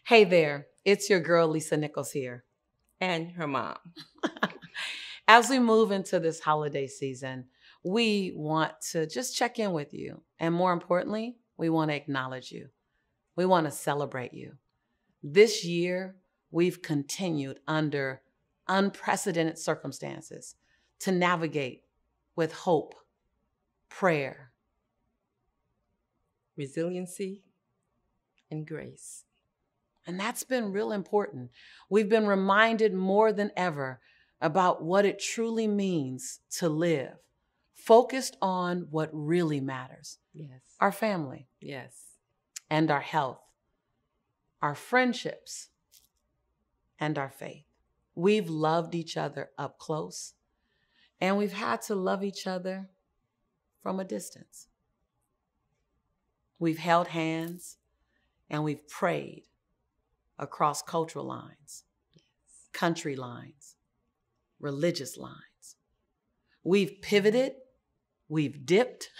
Hey there, it's your girl Lisa Nichols here. And her mom. As we move into this holiday season, we want to just check in with you. And more importantly, we want to acknowledge you. We want to celebrate you. This year, we've continued under unprecedented circumstances to navigate with hope, prayer, Resiliency and grace. and that's been real important. We've been reminded more than ever about what it truly means to live, focused on what really matters, Yes. our family Yes. and our health, our friendships and our faith. We've loved each other up close, and we've had to love each other from a distance. We've held hands and we've prayed across cultural lines, country lines, religious lines. We've pivoted, we've dipped,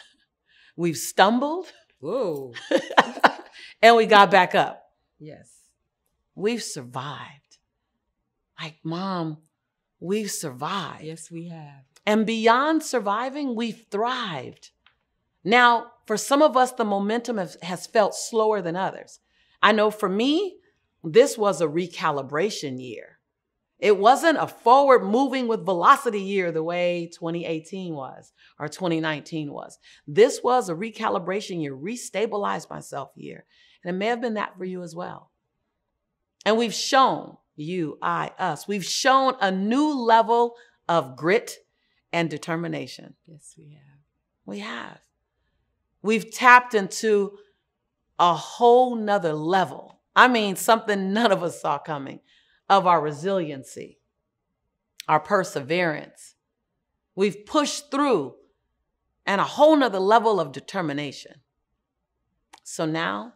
we've stumbled, Whoa. and we got back up. Yes. We've survived. Like, Mom, we've survived. Yes, we have. And beyond surviving, we've thrived. Now, for some of us, the momentum has felt slower than others. I know for me, this was a recalibration year. It wasn't a forward moving with velocity year the way 2018 was or 2019 was. This was a recalibration year, restabilize myself year. And it may have been that for you as well. And we've shown you, I, us, we've shown a new level of grit and determination. Yes, we have. We have. We've tapped into a whole nother level. I mean, something none of us saw coming, of our resiliency, our perseverance. We've pushed through, and a whole nother level of determination. So now,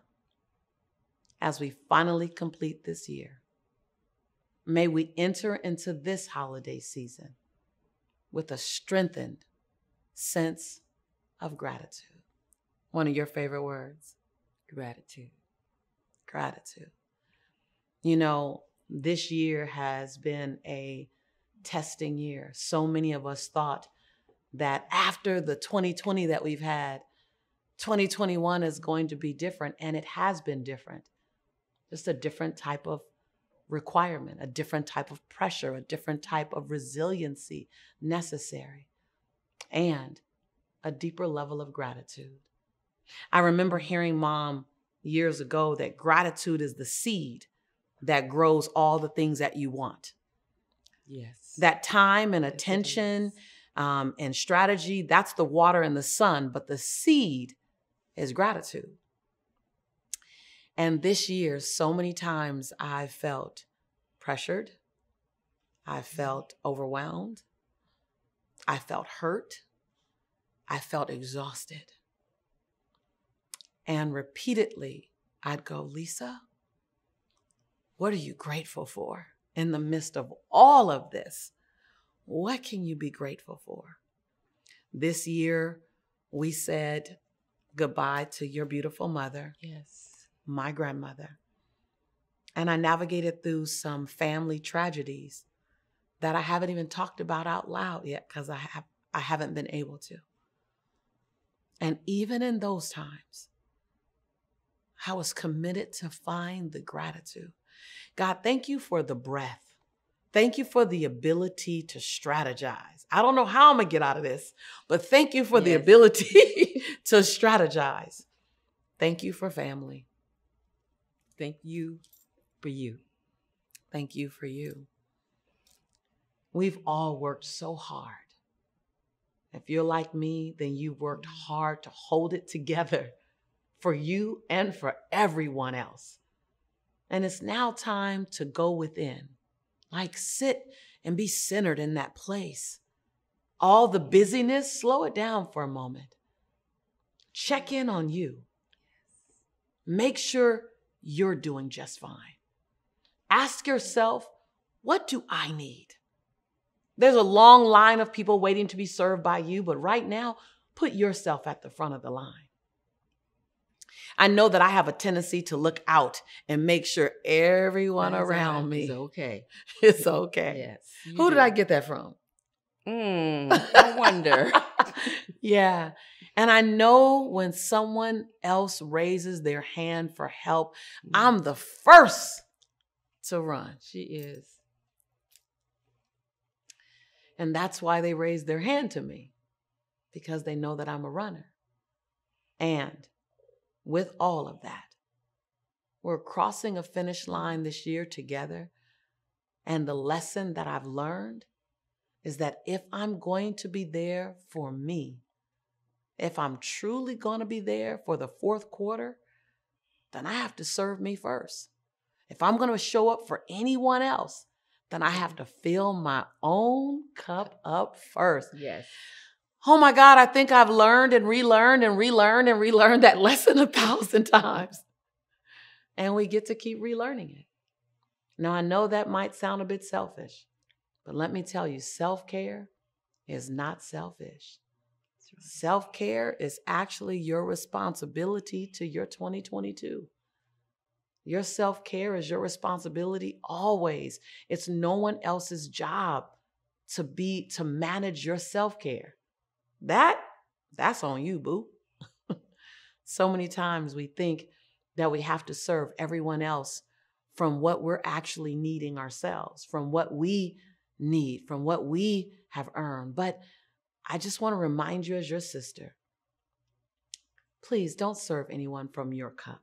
as we finally complete this year, may we enter into this holiday season with a strengthened sense of gratitude. One of your favorite words? Gratitude. Gratitude. You know, this year has been a testing year. So many of us thought that after the 2020 that we've had, 2021 is going to be different, and it has been different. Just a different type of requirement, a different type of pressure, a different type of resiliency necessary, and a deeper level of gratitude. I remember hearing Mom years ago that gratitude is the seed that grows all the things that you want. Yes. That time and Yes, it attention is. and strategy, that's the water and the sun, but the seed is gratitude. And this year, so many times I felt pressured. I felt overwhelmed. I felt hurt. I felt exhausted. And repeatedly, I'd go, Lisa, what are you grateful for in the midst of all of this? What can you be grateful for? This year, we said goodbye to your beautiful mother, Yes. my grandmother. And I navigated through some family tragedies that I haven't even talked about out loud yet because I haven't been able to. And even in those times, I was committed to find the gratitude. God, thank you for the breath. Thank you for the ability to strategize. I don't know how I'm going to get out of this, but thank you for the Yes. ability to strategize. Thank you for family. Thank you for you. Thank you for you. We've all worked so hard. If you're like me, then you've worked hard to hold it together for you and for everyone else. And it's now time to go within, like sit and be centered in that place. All the busyness, slow it down for a moment. Check in on you. Make sure you're doing just fine. Ask yourself, what do I need? There's a long line of people waiting to be served by you, but right now, put yourself at the front of the line. I know that I have a tendency to look out and make sure everyone around me is okay. is okay. Yes. Who did I get that from? I wonder. Yeah. And I know when someone else raises their hand for help, I'm the first to run. She is. And that's why they raise their hand to me, because they know that I'm a runner. And with all of that, we're crossing a finish line this year together. And the lesson that I've learned is that if I'm going to be there for me, if I'm truly going to be there for the fourth quarter, then I have to serve me first. If I'm going to show up for anyone else, then I have to fill my own cup up first. Yes. Oh my God, I think I've learned and relearned and relearned and relearned that lesson 1,000 times. And we get to keep relearning it. Now, I know that might sound a bit selfish, but let me tell you, self-care is not selfish. Right. Self-care is actually your responsibility to your 2022. Your self-care is your responsibility always. It's no one else's job to manage your self-care. That's on you, boo. So many times we think that we have to serve everyone else from what we're actually needing ourselves, from what we need, from what we have earned. But I just want to remind you as your sister, please don't serve anyone from your cup.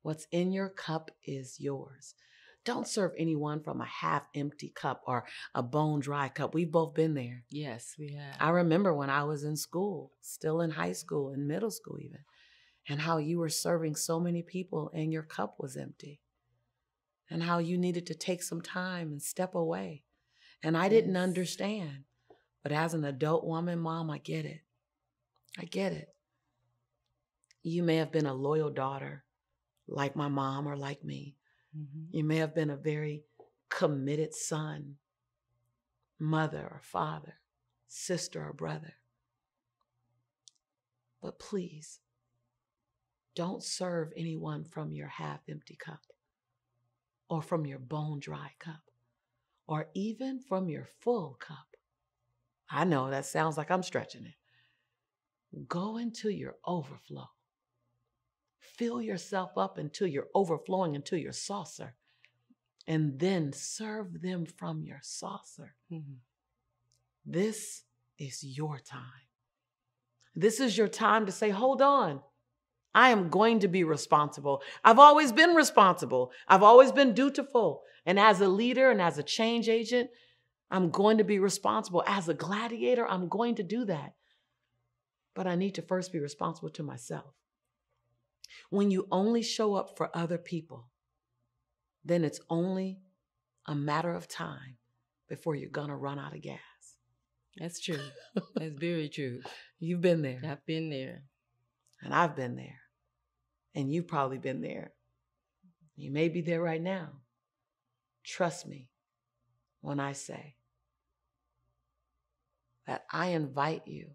What's in your cup is yours. Don't serve anyone from a half-empty cup or a bone-dry cup. We've both been there. Yes, we have. I remember when I was in school, still in high school, in middle school even, and how you were serving so many people and your cup was empty, and how you needed to take some time and step away. And I didn't understand. But as an adult woman, Mom, I get it. I get it. You may have been a loyal daughter, like my mom or like me. Mm-hmm. You may have been a very committed son, mother or father, sister or brother. But please, don't serve anyone from your half-empty cup or from your bone-dry cup or even from your full cup. I know that sounds like I'm stretching it. Go into your overflow. Fill yourself up until you're overflowing into your saucer, and then serve them from your saucer. Mm-hmm. This is your time. This is your time to say, hold on. I am going to be responsible. I've always been responsible. I've always been dutiful. And as a leader and as a change agent, I'm going to be responsible. As a gladiator, I'm going to do that. But I need to first be responsible to myself. When you only show up for other people, then it's only a matter of time before you're going to run out of gas. That's true. That's very true. You've been there. I've been there. And I've been there. And you've probably been there. You may be there right now. Trust me when I say that I invite you,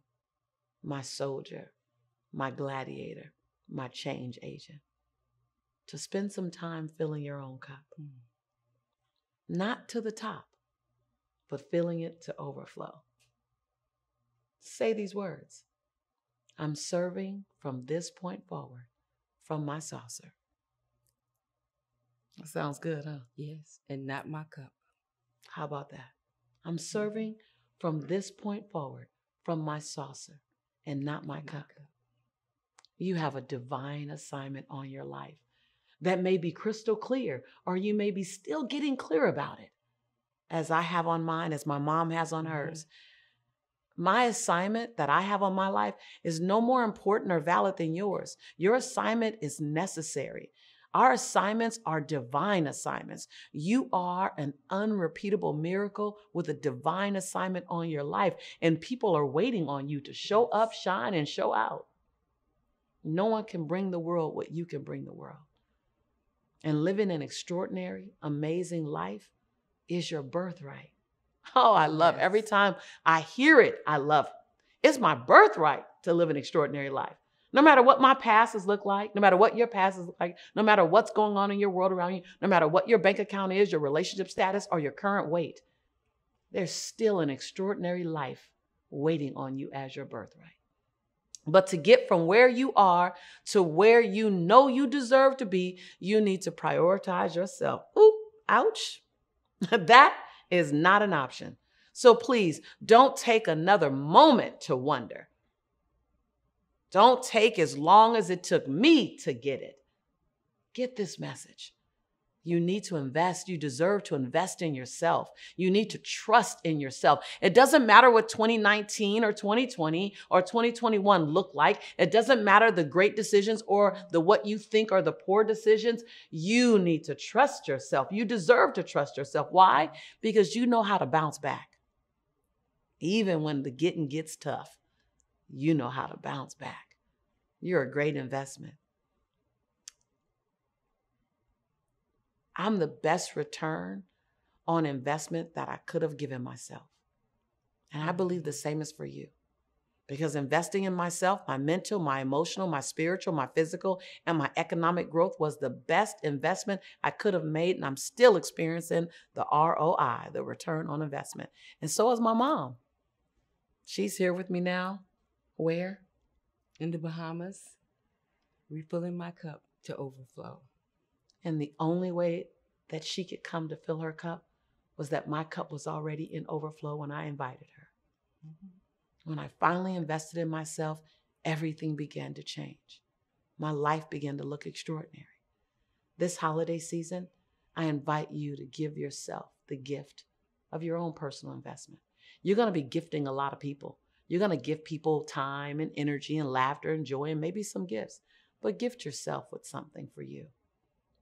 my soldier, my gladiator, my change agent, to spend some time filling your own cup. Not to the top, but filling it to overflow. Say these words. I'm serving from this point forward from my saucer. That sounds good, huh? Yes, and not my cup. How about that? I'm serving from this point forward from my saucer and not my cup. You have a divine assignment on your life that may be crystal clear, or you may be still getting clear about it, as I have on mine, as my mom has on hers. My assignment that I have on my life is no more important or valid than yours. Your assignment is necessary. Our assignments are divine assignments. You are an unrepeatable miracle with a divine assignment on your life, and people are waiting on you to show up, shine, and show out. No one can bring the world what you can bring the world. And living an extraordinary, amazing life is your birthright. Oh, I love every time I hear it. I love it. It's my birthright to live an extraordinary life. No matter what my past has looked like, no matter what your past is like, no matter what's going on in your world around you, no matter what your bank account is, your relationship status, or your current weight, there's still an extraordinary life waiting on you as your birthright. But to get from where you are to where you know you deserve to be, you need to prioritize yourself. Ooh, ouch. That is not an option. So please don't take another moment to wonder. Don't take as long as it took me to get it. Get this message. You need to invest. You deserve to invest in yourself. You need to trust in yourself. It doesn't matter what 2019 or 2020 or 2021 look like. It doesn't matter the great decisions or the what you think are the poor decisions. You need to trust yourself. You deserve to trust yourself. Why? Because you know how to bounce back. Even when the getting gets tough, you know how to bounce back. You're a great investment. I'm the best return on investment that I could have given myself. And I believe the same is for you. Because investing in myself, my mental, my emotional, my spiritual, my physical, and my economic growth was the best investment I could have made. And I'm still experiencing the ROI, the return on investment. And so is my mom. She's here with me now. Where? In the Bahamas, refilling my cup to overflow. And the only way that she could come to fill her cup was that my cup was already in overflow when I invited her. Mm-hmm. When I finally invested in myself, everything began to change. My life began to look extraordinary. This holiday season, I invite you to give yourself the gift of your own personal investment. You're going to be gifting a lot of people. You're going to give people time and energy and laughter and joy and maybe some gifts, but gift yourself with something for you.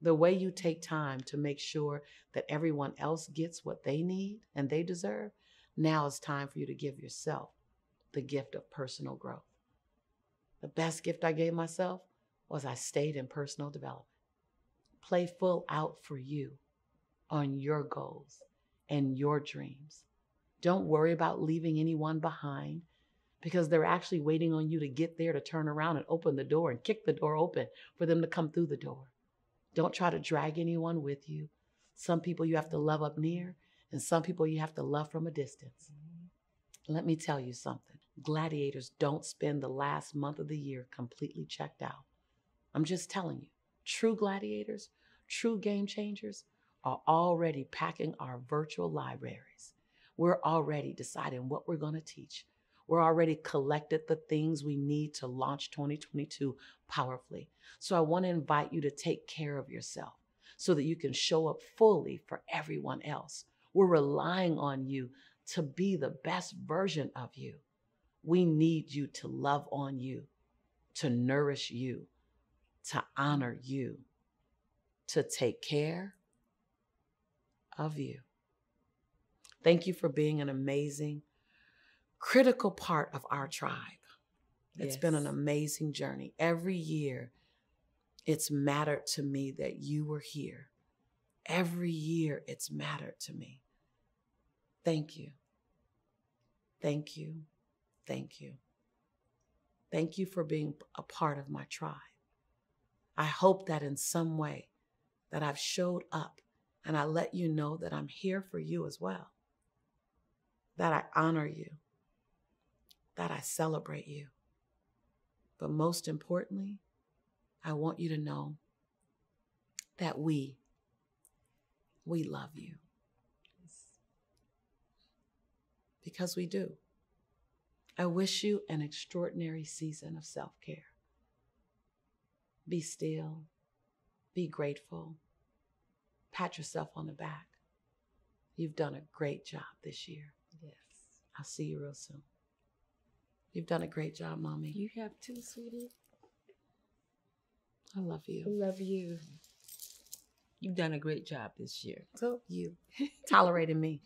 The way you take time to make sure that everyone else gets what they need and they deserve, now it's time for you to give yourself the gift of personal growth. The best gift I gave myself was I stayed in personal development. Play full out for you on your goals and your dreams. Don't worry about leaving anyone behind because they're actually waiting on you to get there to turn around and open the door and kick the door open for them to come through the door. Don't try to drag anyone with you. Some people you have to love up near, and some people you have to love from a distance. Let me tell you something. Gladiators don't spend the last month of the year completely checked out. I'm just telling you, true gladiators, true game changers are already packing our virtual libraries. We're already deciding what we're going to teach. We're already collected the things we need to launch 2022 powerfully. So I want to invite you to take care of yourself so that you can show up fully for everyone else. We're relying on you to be the best version of you. We need you to love on you, to nourish you, to honor you, to take care of you. Thank you for being an amazing, critical part of our tribe. It's been an amazing journey. Every year, it's mattered to me that you were here. Every year, it's mattered to me. Thank you. Thank you. Thank you. Thank you for being a part of my tribe. I hope that in some way that I've showed up and I let you know that I'm here for you as well. That I honor you. That I celebrate you. But most importantly, I want you to know that we love you. Because we do. I wish you an extraordinary season of self-care. Be still. Be grateful. Pat yourself on the back. You've done a great job this year. Yes. I'll see you real soon. You've done a great job, Mommy. You have too, sweetie. I love you. I love you. You've done a great job this year. So you tolerating me.